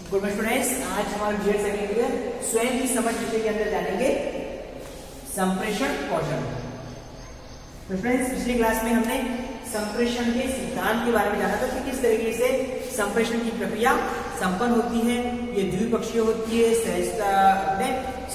Good morning students, आज हमारा BEd second year स्वयं की समझ विषय के अंदर जानेंगे संप्रेषण कौशल। तो स्टूडेंट्स, पिछली क्लास में हमने संप्रेषण के सिद्धांत के बारे में जाना था कि किस तरीके से संप्रेषण की प्रक्रिया संपन्न होती है। ये द्विपक्षीय होती है,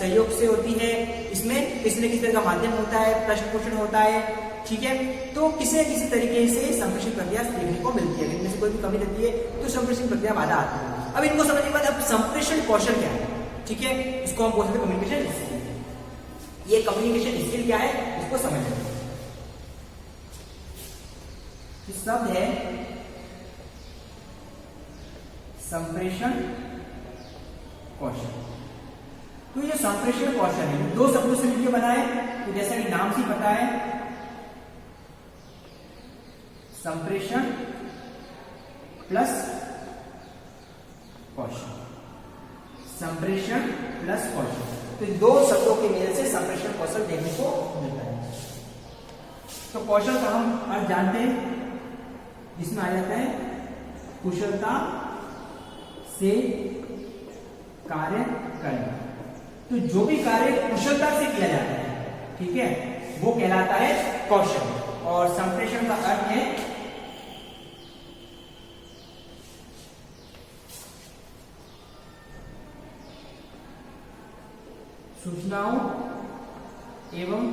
सहयोग से होती है, इसमें किसी न किसी तरह का माध्यम होता है, प्रश्न पोषण होता है, ठीक है। तो किसी न किसी तरीके से संप्रेषण प्रक्रिया देखने को मिलती है। इनमें से कोई भी कमी रहती है तो संप्रेषण प्रक्रिया बाधा आती है। अब इनको समझने के बाद अब संप्रेषण कौशल क्या है, ठीक है, इसको हम बोलते हैं कम्युनिकेशन स्किल। ये कम्युनिकेशन स्किल क्या है इसको समझना शब्द है संप्रेषण कौशल। तो ये संप्रेषण कौशल है, दो शब्दों से मिलकर बना है। तो जैसा कि नाम से पता है, संप्रेषण प्लस कौशल, संप्रेषण प्लस कौशल। तो दो शब्दों के मेल से संप्रेषण कौशल देखने को मिलता है। तो कौशल का हम अर्थ जानते हैं, जिसमें आ जाता है कुशलता से कार्य करना। तो जो भी कार्य कुशलता से किया जाता है, ठीक है, वो कहलाता है कौशल। और संप्रेषण का अर्थ है सूचनाओं एवं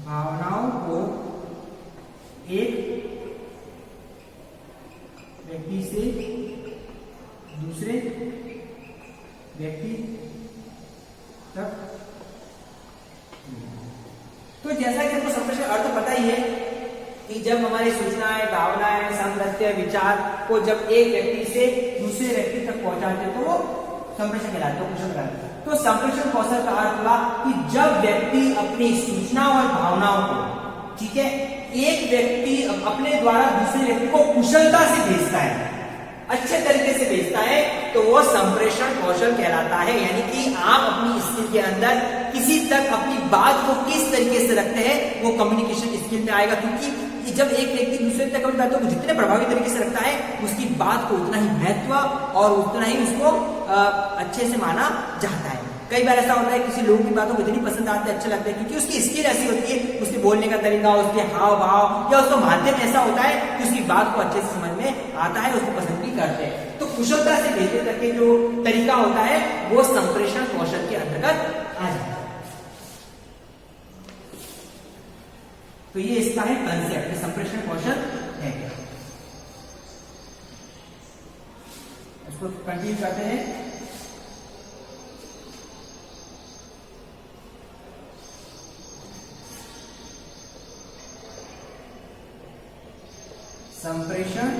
भावनाओं को एक व्यक्ति से दूसरे व्यक्ति तक। तो जैसा कि हमको संप्रेषण अर्थ पता ही है कि जब हमारी सूचनाएं, भावनाएं, संगत्य, विचार को जब एक व्यक्ति से दूसरे व्यक्ति तक पहुंचाते तो वो संप्रेषण कहलाता है, कुशल कहलाता है। तो संप्रेषण कौशल का अर्थ हुआ कि जब व्यक्ति अपनी सूचना और भावनाओं को, ठीक है, एक व्यक्ति अपने द्वारा दूसरे व्यक्ति को कुशलता से भेजता है, अच्छे तरीके से भेजता है, तो वो संप्रेषण कौशल कहलाता है। यानी कि आप अपनी स्किल के अंदर किसी तक अपनी बात को किस तरीके से रखते हैं वो कम्युनिकेशन स्किल में आएगा। क्योंकि जब एक व्यक्ति दूसरे तक अपनी बातों को जितने प्रभावी तरीके से रखता है, उसकी बात को उतना ही महत्व और उतना ही उसको अच्छे से माना जाता है। कई बार ऐसा होता है किसी लोग की बातों को इतनी पसंद आते हैं, अच्छे लगते हैं, क्योंकि उसकी स्किल ऐसी होती है, उसके बोलने का तरीका, उसके हाव भाव या उसका माध्यम ऐसा होता है कि उसकी बात को अच्छे से समझ में आता है, उसको पसंद भी करते हैं। तो कुशलता से भेजने तक के जो तरीका होता है वो संप्रेषण कौशल के अंतर्गत आ जाता है। तो ये इसका है कंसेप्ट, संप्रेषण कौशल है क्या। इसको कंटिन्यू करते हैं। संप्रेषण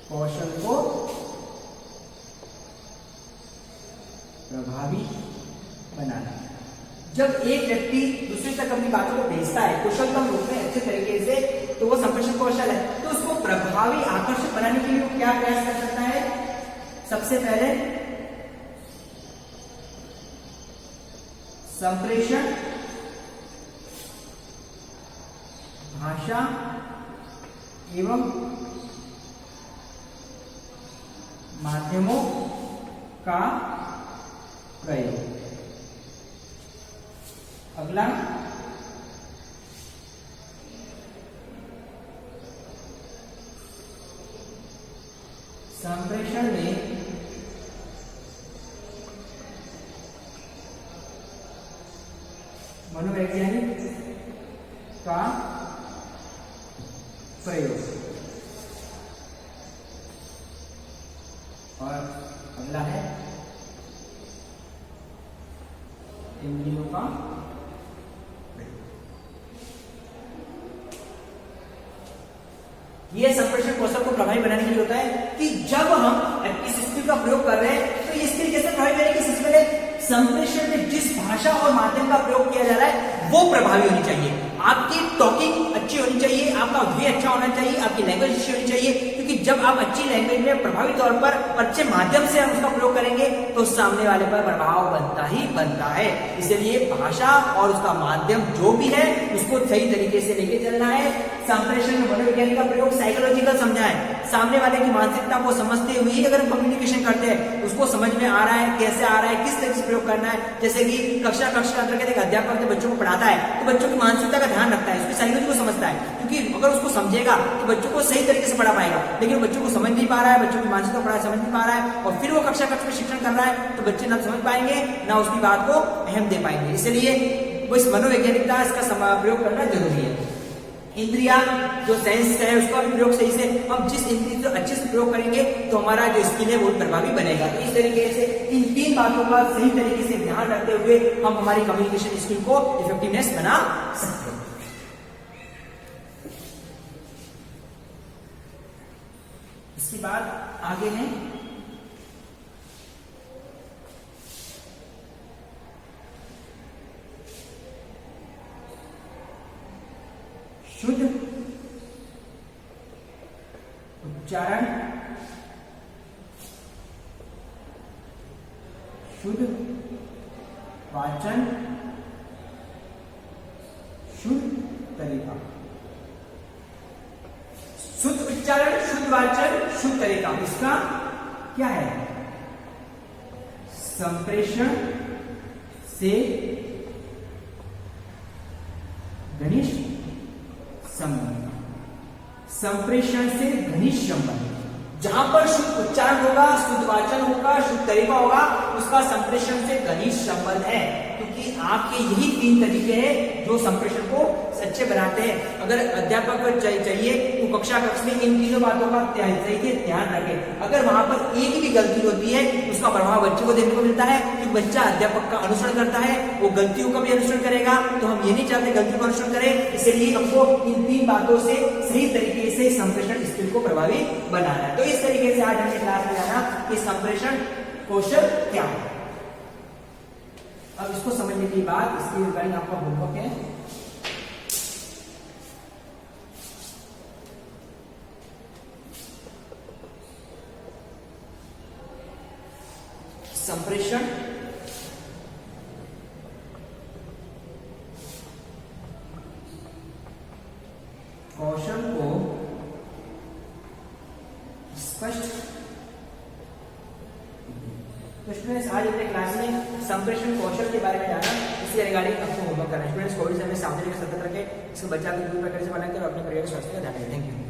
कौशल को प्रभावी बनाना। जब एक व्यक्ति दूसरे तक अपनी बातों को भेजता है कुशलतम रूप में, अच्छे तरीके से, तो वो संप्रेषण कौशल है। तो उसको प्रभावी, आकर्षक बनाने के लिए वो क्या प्रयास कर सकता है? सबसे पहले संप्रेषण भाषा एवं माध्यमों का प्रयोग। अगला संप्रेषण में मनोवैज्ञानिक का प्रयोग। और अगला है इंद्रियों का प्रयोग। यह संप्रेषण कौशल को प्रभावी बनाने के लिए होता है कि जब हम इस स्किल का प्रयोग कर रहे हैं तो ये स्किल कैसे प्रभावी बनेगी? सबसे पहले संप्रेषण में जिस भाषा और माध्यम का प्रयोग किया जा रहा है वो प्रभावी होनी चाहिए। आपकी टॉकिंग अच्छी होनी चाहिए, आपका वे अच्छा होना चाहिए, आपकी लैंग्वेज अच्छी होनी चाहिए, क्योंकि जब आप अच्छी लैंग्वेज में प्रभावी तौर पर अच्छे माध्यम से हम उसका प्रयोग करेंगे तो सामने वाले पर प्रभाव बनता ही बनता है। इसलिए भाषा और उसका माध्यम जो भी है उसको सही तरीके से लेके चलना है। संप्रेषण में मनोविज्ञान का प्रयोग साइकोलॉजिकल समझा है, सामने वाले की मानसिकता को समझते हुए अगर हम कम्युनिकेशन करते हैं, उसको समझ में आ रहा है, कैसे आ रहा है, किस तरह से प्रयोग करना है। जैसे कि कक्षा अंतर्गत एक अध्यापक बच्चों को पढ़ाता है तो बच्चों की मानसिकता का ध्यान रखता है, उसकी साइकोलॉजी को समझता है, क्योंकि अगर उसको समझेगा तो बच्चों को सही तरीके से पढ़ा पाएगा। लेकिन बच्चों को समझ नहीं पा रहा है, बच्चों की मानसिकता पढ़ा समझ नहीं पा रहा है और फिर वो कक्षा में शिक्षण कर रहा है तो बच्चे ना समझ पाएंगे ना उसकी बात को अहम दे पाएंगे। इसलिए वो इस मनोवैज्ञानिकता इसका प्रयोग करना जरूरी है। इंद्रिया जो सेंस है उसका भी प्रयोग सही से, हम जिस इंद्रिय को अच्छे से प्रयोग करेंगे तो हमारा जो स्किल है वो प्रभावी बनेगा। तो इस तरीके से इन तीन बातों का सही तरीके से ध्यान रखते हुए हम हमारी कम्युनिकेशन स्किल को इफेक्टिवनेस बना सकते हैं। इसके बाद आगे है शुद्ध उच्चारण, शुद्ध वाचन, शुद्ध तरीका। शुद्ध उच्चारण, शुद्ध वाचन, शुद्ध तरीका, इसका क्या है? संप्रेषण से घनिष्ठ संबंध, संप्रेषण से घनिष्ठ संबंध। जहां पर शुद्ध उच्चारण होगा, शुद्ध वाचन होगा, शुद्ध तरीका होगा, उसका संप्रेषण से घनिष्ठ संबंध है, क्योंकि आपके यही तीन तरीके हैं जो संप्रेषण को अच्छे बनाते हैं। अगर अध्यापक को चाहिए तो कक्षा में इन तीनों बातों का सही से ध्यान रखें। अगर वहां पर एक भी गलती होती है उसका प्रभाव बच्चे को देखने को मिलता है, कि बच्चा अध्यापक का अनुसरण करता है, वो गलतियों का भी अनुसरण करेगा। तो हम ये नहीं चाहते गलतियों का अनुसरण करें, इसलिए हमको इन तीन बातों से सही तरीके से संप्रेषण स्किल को प्रभावी बनाना है। तो इस तरीके से आज हमने क्लास में जाना कि संप्रेषण कौशल क्या है। अब इसको समझने के बाद इसके रिगार्डिंग आपका होमवर्क है। संप्रेषण कौशल को स्पष्ट। तो स्टूडेंट्स आज अपने क्लास में संप्रेषण कौशल के बारे में जाना, इसके रिगार्डिंग आपको होमवर्क करना है। स्टूडेंट्स कोविड से हमें सावधानी का सतर्क रखें, इसको बच्चा को दूर प्रकार से बनाकर अपने परिवार के स्वास्थ्य का ध्यान रखें। Thank you.